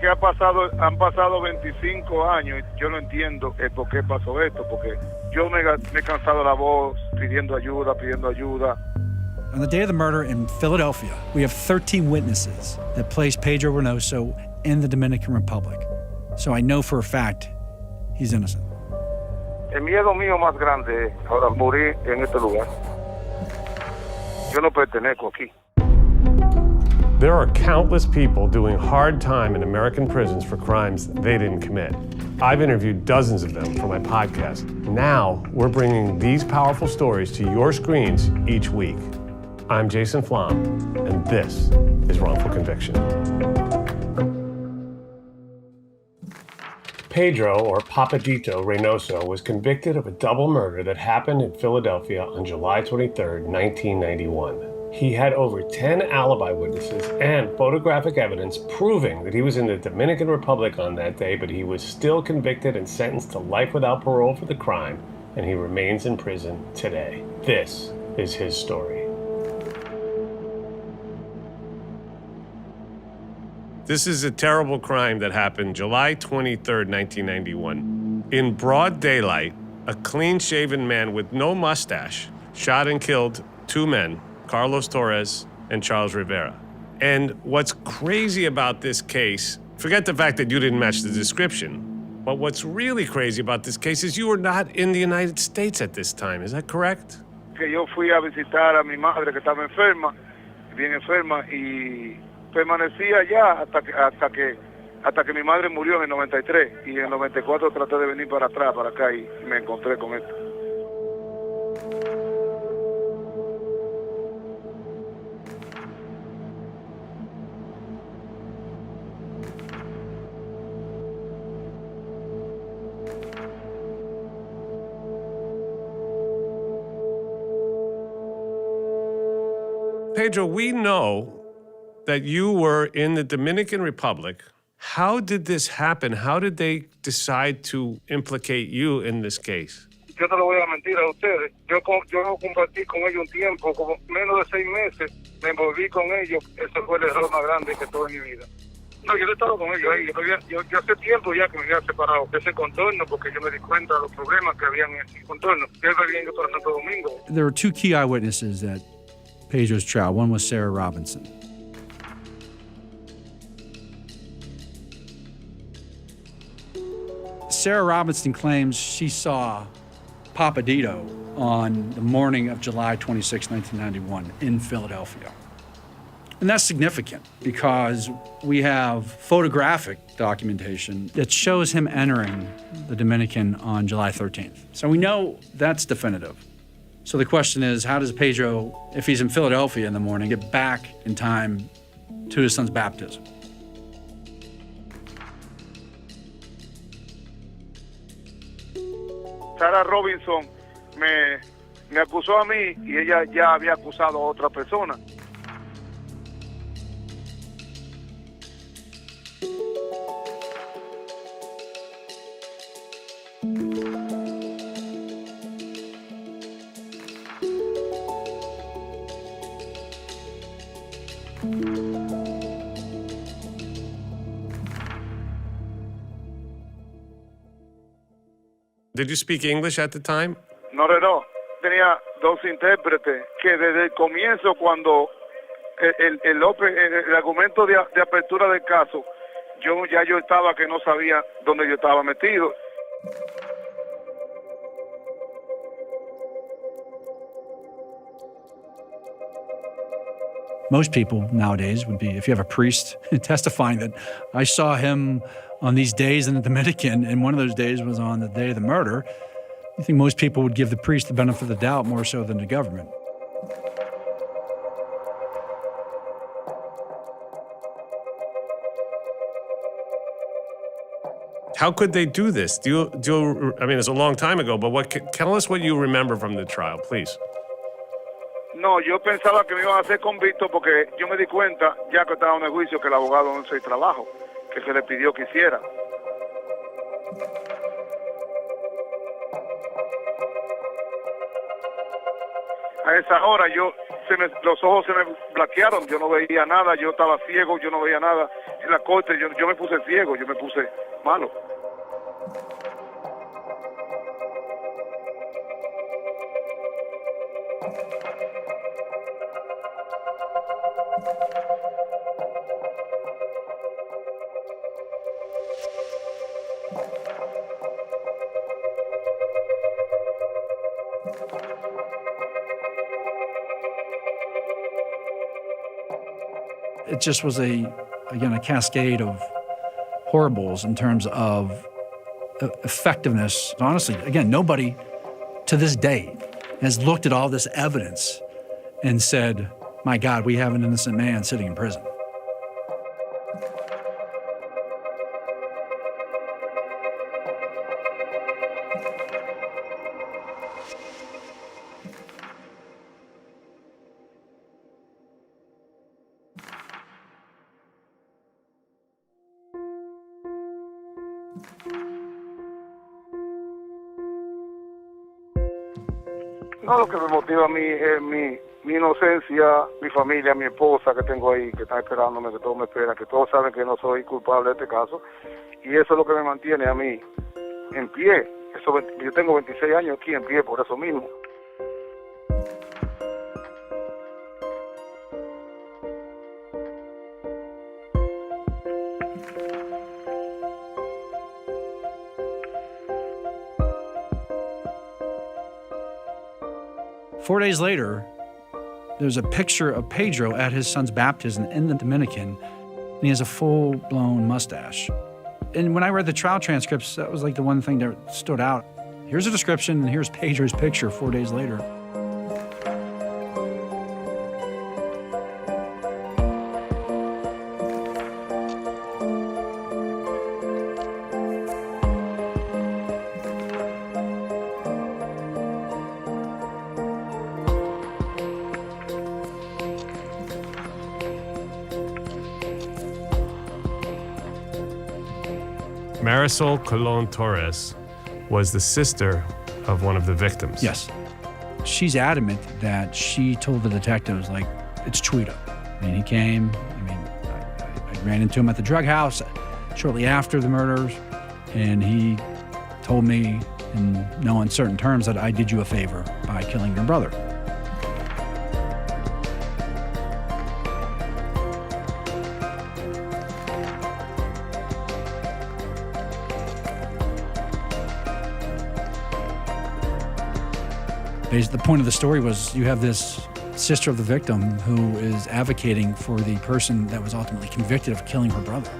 que han pasado 25 años y yo no entiendo el por qué pasó esto, porque yo me he cansado la voz pidiendo ayuda. On the day of the murder in Philadelphia, we have 13 witnesses that place Pedro Reynoso in the Dominican Republic. So I know for a fact he's innocent. El miedo mío más grande es ahora morir en este lugar. Yo no pertenezco aquí. There are countless people doing hard time in American prisons for crimes they didn't commit. I've interviewed dozens of them for my podcast. Now, we're bringing these powerful stories to your screens each week. I'm Jason Flom, and this is Wrongful Conviction. Pedro, or Papadito Reynoso, was convicted of a double murder that happened in Philadelphia on July 23, 1991. He had over 10 alibi witnesses and photographic evidence proving that he was in the Dominican Republic on that day, but he was still convicted and sentenced to life without parole for the crime, and he remains in prison today. This is his story. This is a terrible crime that happened July 23rd, 1991. In broad daylight, a clean-shaven man with no mustache shot and killed two men, Carlos Torres and Charles Rivera. And what's crazy about this case, forget the fact that you didn't match the description, but what's really crazy about this case is you were not in the United States at this time. Is that correct? Que yo fui a visitar a mi madre que estaba enferma, bien enferma, y permanecí allá hasta que mi madre murió en el 93, y en el 94 traté de venir para atrás, para acá, y me encontré con esto. Pedro, we know that you were in the Dominican Republic. How did this happen? How did they decide to implicate you in this case? Yo no le voy a mentir a ustedes. Yo compartí con ellos un tiempo, como menos de 6 meses, me envolví con ellos. Ese fue el error más grande que tuve en mi vida. No, yo he estado con ellos ahí. Yo hace tiempo ya que me había separado de ese contorno, porque yo me di cuenta de los problemas que habían en ese contorno. Yo vivía en Santo Domingo. There were two key eyewitnesses at Pedro's trial. One was Sarah Robinson. Sarah Robinson claims she saw Papadito on the morning of July 26, 1991 in Philadelphia. And that's significant because we have photographic documentation that shows him entering the Dominican on July 13th. So we know that's definitive. So the question is, how does Pedro, if he's in Philadelphia in the morning, get back in time to his son's baptism? Sarah Robinson me acusó a mí y ella ya había acusado a otra persona. Did you speak English at the time? No. Tenía dos intérpretes que desde el comienzo, cuando el argumento de apertura del caso, yo estaba que no sabía dónde yo estaba metido. Most people nowadays would be, if you have a priest testifying that I saw him on these days in the Dominican, and one of those days was on the day of the murder, I think most people would give the priest the benefit of the doubt more so than the government. How could they do this? I mean, it's a long time ago, but tell us what you remember from the trial, please. No, yo pensaba que me iban a hacer convicto porque yo me di cuenta, ya que estaba en el juicio, que el abogado no hizo el trabajo que se le pidió que hiciera. A esa hora los ojos se me blanquearon, yo no veía nada, yo estaba ciego, yo no veía nada. En la corte yo me puse ciego, yo me puse malo. It just was a cascade of horribles in terms of effectiveness. Honestly, again, nobody to this day has looked at all this evidence and said, my God, we have an innocent man sitting in prison. No, lo que me motiva a mí es mi inocencia, mi familia, mi esposa que tengo ahí, que está esperándome, que todos me esperan, que todos saben que no soy culpable de este caso. Y eso es lo que me mantiene a mí en pie. Yo tengo 26 años aquí en pie por eso mismo. Four days later, there's a picture of Pedro at his son's baptism in the Dominican, and he has a full-blown mustache. And when I read the trial transcripts, that was like the one thing that stood out. Here's a description, and here's Pedro's picture 4 days later. Marisol Colon Torres was the sister of one of the victims. Yes. She's adamant that she told the detectives, like, it's Chuito. I mean, he came, I ran into him at the drug house shortly after the murders, and he told me in no uncertain terms that I did you a favor by killing your brother. The point of the story was you have this sister of the victim who is advocating for the person that was ultimately convicted of killing her brother.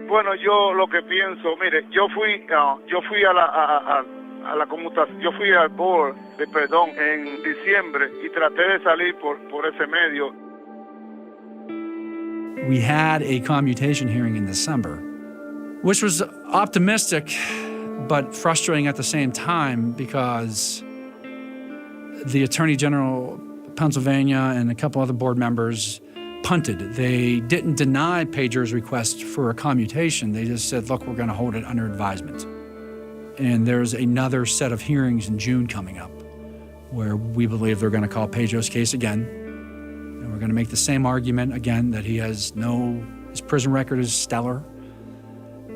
Bueno, yo lo que pienso, mire, yo fui a la conmutación, yo fui al board de perdón en diciembre y traté de salir por ese medio. We had a commutation hearing in December, which was optimistic but frustrating at the same time because the Attorney General of Pennsylvania and a couple other board members punted. They didn't deny Pedro's request for a commutation. They just said, look, we're going to hold it under advisement. And there's another set of hearings in June coming up where we believe they're going to call Pedro's case again. And we're going to make the same argument again that his prison record is stellar.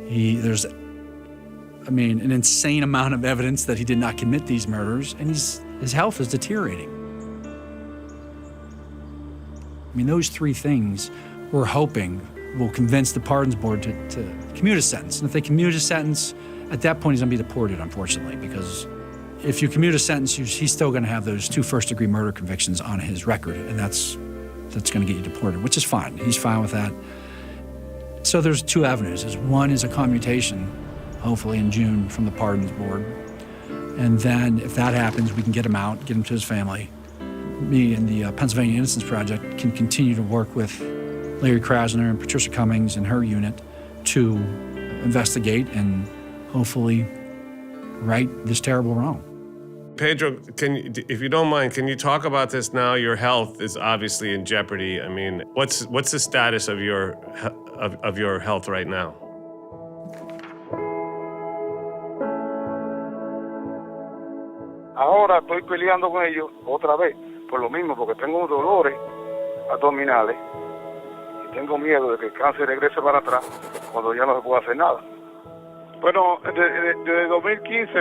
There's an insane amount of evidence that he did not commit these murders, and his health is deteriorating. I mean, those three things we're hoping will convince the Pardons Board to commute a sentence. And if they commute a sentence, at that point he's going to be deported, unfortunately, because if you commute a sentence, he's still going to have those 2 first-degree murder convictions on his record, and that's going to get you deported, which is fine. He's fine with that. So there's 2 avenues. One is a commutation, hopefully in June, from the Pardons Board. And then if that happens, we can get him out, get him to his family. Me and the Pennsylvania Innocence Project can continue to work with Larry Krasner and Patricia Cummings and her unit to investigate and hopefully right this terrible wrong. Pedro, if you don't mind, can you talk about this now? Your health is obviously in jeopardy. I mean, what's the status of your health right now? Ahora estoy peleando con ellos otra vez, por lo mismo, porque tengo dolores abdominales y tengo miedo de que el cáncer regrese para atrás cuando ya no se puede hacer nada. Bueno, desde 2015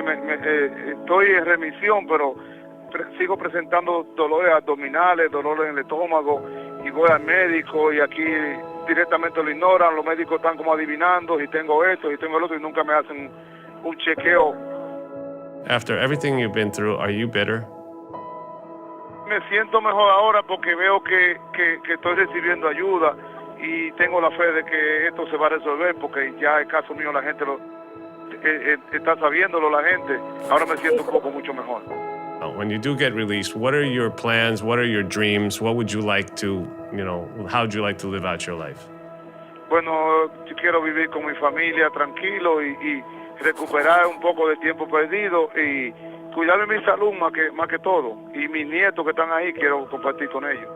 estoy en remisión, pero sigo presentando dolores abdominales, dolores en el estómago, y voy al médico y aquí directamente lo ignoran, los médicos están como adivinando, y tengo esto y tengo el otro, y nunca me hacen un chequeo. After everything you've been through, are you bitter? Me siento mejor ahora porque veo que estoy recibiendo ayuda y tengo la fe de que esto se va a resolver, porque ya el caso mío la gente está sabiéndolo, la gente. Ahora me siento un poco mucho mejor. When you do get released, what are your plans? What are your dreams? What would you like to, how would you like to live out your life? Bueno, yo quiero vivir con mi familia tranquilo y recuperar un poco de tiempo perdido y cuidar de mi salud más que todo. Y mis nietos que están ahí, quiero compartir con ellos.